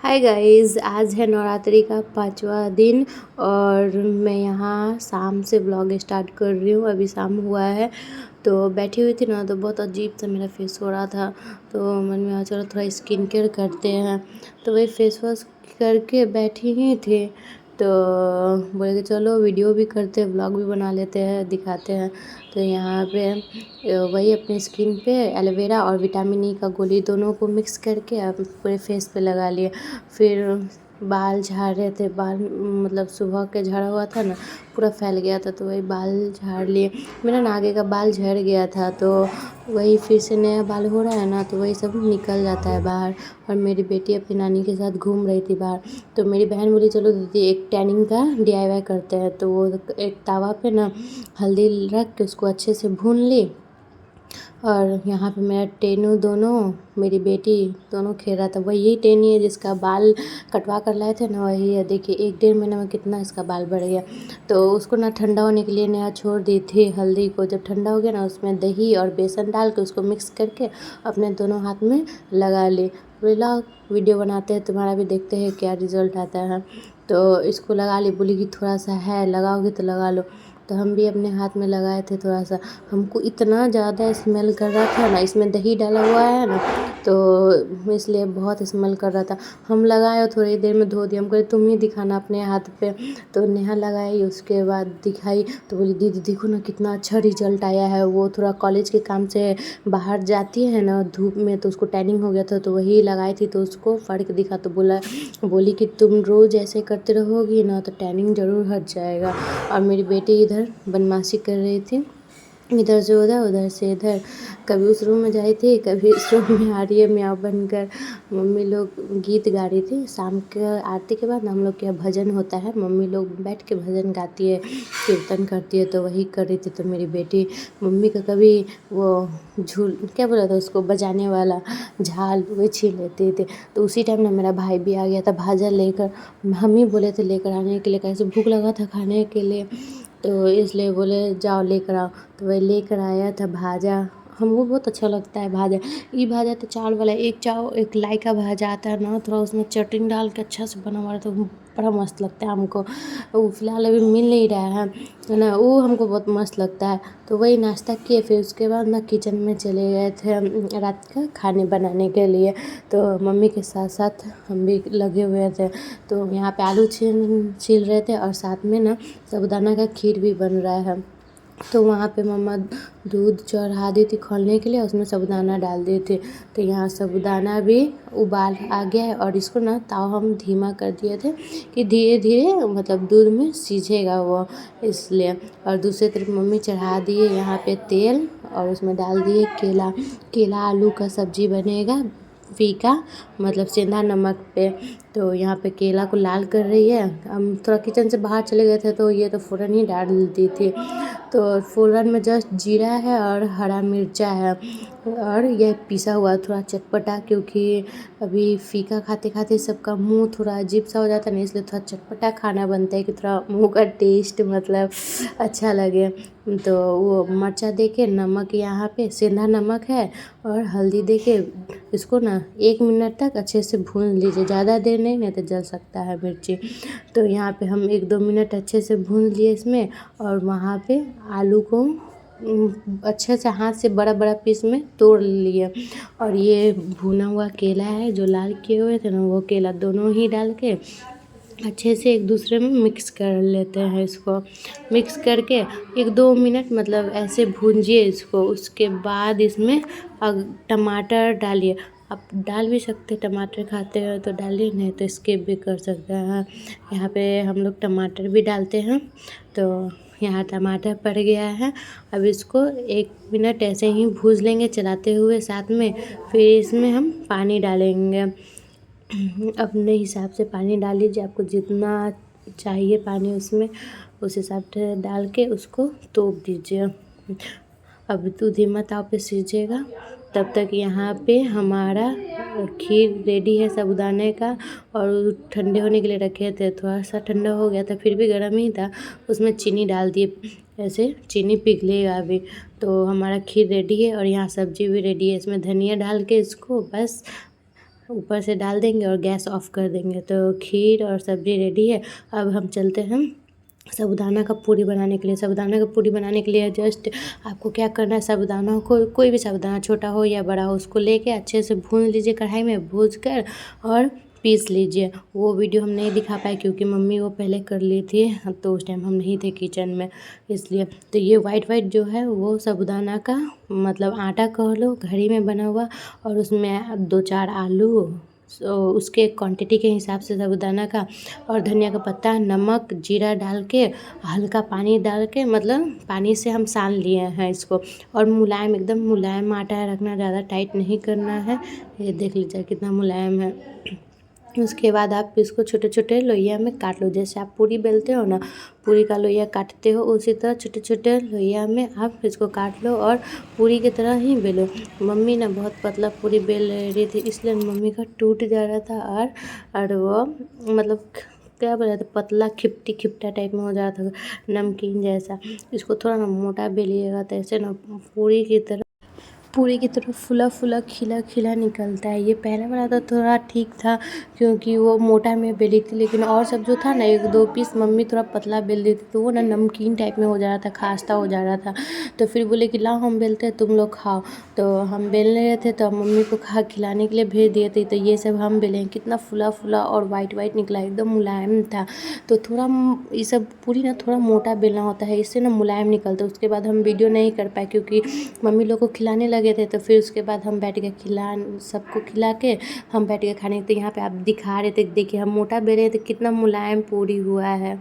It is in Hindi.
हाय गाइस, आज है नवरात्रि का 5वां दिन और मैं यहाँ शाम से ब्लॉग स्टार्ट कर रही हूँ। अभी शाम हुआ है तो बैठी हुई थी ना, तो बहुत अजीब सा मेरा फेस हो रहा था। तो मन में आया चलो थोड़ा स्किन केयर करते हैं, तो वही फेस वॉश करके बैठी ही थी। तो बोले कि चलो वीडियो भी करते हैं, ब्लॉग भी बना लेते हैं, दिखाते हैं। तो यहाँ पे वही अपने स्किन पे एलोवेरा और विटामिन ई का गोली दोनों को मिक्स करके पूरे फेस पे लगा लिए। फिर बाल झाड़ रहे थे, बाल मतलब सुबह के झड़ा हुआ था ना, पूरा फैल गया था, तो वही बाल झाड़ लिए। मेरा ना आगे का बाल झड़ गया था, तो वही फिर से नया बाल हो रहा है ना, तो वही सब निकल जाता है बाहर। और मेरी बेटी अपनी नानी के साथ घूम रही थी बाहर, तो मेरी बहन बोली चलो दीदी एक टैनिंग का DIY करते हैं। तो वो एक तवा पे ना हल्दी रख के उसको अच्छे से भून ली। और यहाँ पे मेरा टेनू दोनों, मेरी बेटी दोनों खेल रहा था। वही टेनी है जिसका बाल कटवा कर लाए थे ना, वही है। देखिए 1 डेढ़ महीने में कितना इसका बाल बढ़ गया। तो उसको ना ठंडा होने के लिए नया छोड़ दी थी हल्दी को। जब ठंडा हो गया ना, उसमें दही और बेसन डाल के उसको मिक्स करके अपने दोनों हाथ में लगा ली। बोले लाओ वीडियो बनाते हैं, तुम्हारा भी देखते हैं क्या रिज़ल्ट आता है। तो इसको लगा ली, बोली कि थोड़ा सा है, लगाओगे तो लगा लो। तो हम भी अपने हाथ में लगाए थे थोड़ा सा। हमको इतना ज़्यादा स्मेल कर रहा था ना, इसमें दही डाला हुआ है ना, तो इसलिए बहुत स्मेल कर रहा था। हम लगाए और थोड़ी देर में धो दिया। हम कहे तुम ही दिखाना अपने हाथ पे। तो नेहा लगाई, उसके बाद दिखाई, तो बोली दीदी देखो ना कितना अच्छा रिजल्ट आया है। वो थोड़ा कॉलेज के काम से बाहर जाती है ना धूप में, तो उसको टैनिंग हो गया था, तो वही लगाई थी, तो उसको फ़र्क दिखा। तो बोली कि तुम रोज़ ऐसे करते रहोगी ना तो टैनिंग ज़रूर हट जाएगा। और मेरी बेटी इधर बदमाशी कर रही थी, इधर से उधर उधर से इधर। कभी उस रूम में जाई थी, कभी इस रूम में आ रही है म्याऊं बनकर। मम्मी लोग गीत गा रही थी। शाम के आरती के बाद हम लोग के यहाँ भजन होता है, मम्मी लोग बैठ के भजन गाती है, कीर्तन करती है, तो वही कर रही थी। तो मेरी बेटी मम्मी का कभी वो झूल क्या बोला था उसको, बजाने वाला झाल, वो छीन लेते थे। तो उसी टाइम ना मेरा भाई भी आ गया था भाजा लेकर। हम ही बोले थे लेकर आने के लिए, कैसे भूख लगा था खाने के लिए, तो इसलिए बोले जाओ लेकर आओ। तो वही लेकर आया था भाजा। हमको बहुत अच्छा लगता है भाजा। ये भाजा तो चावल वाला, एक एक लाई का भाजा आता है ना, थोड़ा उसमें चटनी डाल के अच्छा से बना हुआ, तो बड़ा मस्त लगता है हमको। वो फ़िलहाल अभी मिल नहीं रहा है ना, वो हमको बहुत मस्त लगता है। तो वही नाश्ता किए, फिर उसके बाद ना किचन में चले गए थे रात का खाने बनाने के लिए। तो मम्मी के साथ साथ हम भी लगे हुए थे। तो यहाँ पे आलू छील रहे थे और साथ में ना साबूदाना का खीर भी बन रहा है। तो वहाँ पे मम्मा दूध चढ़ा दी थी खौलने के लिए, उसमें साबूदाना डाल दिए थे। तो यहाँ साबूदाना भी उबाल आ गया है, और इसको ना ताव हम धीमा कर दिए थे कि धीरे धीरे मतलब दूध में सीझेगा वो, इसलिए। और दूसरी तरफ मम्मी चढ़ा दिए यहाँ पे तेल, और उसमें डाल दिए केला। केला आलू का सब्जी बनेगा फीका, मतलब सेंधा नमक पे। तो यहाँ पे केला को लाल कर रही है। हम थोड़ा किचन से बाहर चले गए थे, तो ये तो फ़ौरन ही डाल दी थी। तो फ़ौरन में जस्ट जीरा है और हरा मिर्चा है, और यह पिसा हुआ थोड़ा चटपटा, क्योंकि अभी फीका खाते खाते सबका मुंह थोड़ा अजीब सा हो जाता है ना, इसलिए थोड़ा चटपटा खाना बनता है कि थोड़ा मुंह का टेस्ट मतलब अच्छा लगे। तो वो मिर्चा दे के, नमक यहाँ पे सेंधा नमक है, और हल्दी दे के इसको ना 1 मिनट तक अच्छे से भून लीजिए। ज़्यादा देर नहीं तो जल सकता है मिर्ची। तो यहाँ पे हम 1-2 मिनट अच्छे से भून लिए इसमें, और वहाँ पे आलू को अच्छे से हाथ से बड़ा बड़ा पीस में तोड़ लिए। और ये भुना हुआ केला है जो लाल किए हुए थे ना, वो केला दोनों ही डाल के अच्छे से एक दूसरे में मिक्स कर लेते हैं। इसको मिक्स करके 1-2 मिनट मतलब ऐसे भूंजिए इसको। उसके बाद इसमें टमाटर डालिए। आप डाल भी सकते हैं, टमाटर खाते हो तो डालिए, नहीं तो स्किप भी कर सकते हैं। यहाँ पे हम लोग टमाटर भी डालते हैं। तो यहाँ टमाटर पड़ गया है। अब इसको 1 मिनट ऐसे ही भून लेंगे चलाते हुए साथ में। फिर इसमें हम पानी डालेंगे, अपने हिसाब से पानी डाल लीजिए, आपको जितना चाहिए पानी उसमें उस हिसाब से डाल के उसको तोप दीजिए। अब दूध धीमा ताव पे सीझेगा, तब तक यहाँ पे हमारा खीर रेडी है साबूदाने का। और ठंडे होने के लिए रखे थे, थोड़ा सा ठंडा हो गया था, फिर भी गर्म ही था। उसमें चीनी डाल दिए, ऐसे चीनी पिघलेगा अभी। तो हमारा खीर रेडी है, और यहाँ सब्जी भी रेडी है। इसमें धनिया डाल के इसको बस ऊपर से डाल देंगे और गैस ऑफ कर देंगे। तो खीर और सब्ज़ी रेडी है। अब हम चलते हैं साबूदाना का पूरी बनाने के लिए। साबूदाना का पूरी बनाने के लिए जस्ट आपको क्या करना है, साबूदाना को, कोई भी साबूदाना छोटा हो या बड़ा हो, उसको लेके अच्छे से भून लीजिए कढ़ाई में, भूज कर और पीस लीजिए। वो वीडियो हम नहीं दिखा पाए क्योंकि मम्मी वो पहले कर ली थी, तो उस टाइम हम नहीं थे किचन में, इसलिए। तो ये वाइट जो है वो साबूदाना का मतलब आटा कह लो, घर ही में बना हुआ, और उसमें 2-4 आलू, उसके क्वांटिटी के हिसाब से साबूदाना का, और धनिया का पत्ता, नमक, जीरा डाल के हल्का पानी डाल के, मतलब पानी से हम सान लिए हैं इसको। और मुलायम, एकदम मुलायम आटा रखना, ज़्यादा टाइट नहीं करना है। ये देख लीजिए कितना मुलायम है। उसके बाद आप इसको छोटे छोटे लोइया में काट लो। जैसे आप पूरी बेलते हो ना, पूरी का लोइया काटते हो, उसी तरह छोटे छोटे लोइया में आप इसको काट लो और पूरी की तरह ही बेलो। मम्मी ना बहुत पतला पूरी बेल रही थी, इसलिए मम्मी का टूट जा रहा था, और वो मतलब क्या बोला था, पतला खिपटा टाइप में हो जाता था, नमकीन जैसा। इसको थोड़ा ना मोटा बेलिएगा तो ऐसे ना पूरी की तरह फूला खिला निकलता है। ये पहला वाला तो थोड़ा ठीक था क्योंकि वो मोटा में बेली थी, लेकिन और सब जो था ना 1-2 पीस मम्मी थोड़ा पतला बेल दी थी, तो वो ना नमकीन टाइप में हो जा रहा था, खास्ता हो जा रहा था। तो फिर बोले कि लाओ हम बेलते हैं, तुम लोग खाओ। तो हम बेल रहे थे तो मम्मी को खिलाने के लिए भेज दिए थे। तो ये सब हम बेले, कितना फूला और वाइट निकला, एकदम मुलायम था। तो थोड़ा ये सब पूरी ना थोड़ा मोटा बेलना होता है, इससे ना मुलायम निकलता है। उसके बाद हम वीडियो नहीं कर पाए क्योंकि मम्मी लोग को खिलाने लगे थे। तो फिर उसके बाद हम बैठ के सबको खिला के हम बैठ के खाने। तो यहाँ पे आप दिखा रहे थे, देखिए हम मोटा बेले तो कितना मुलायम पूरी हुआ है।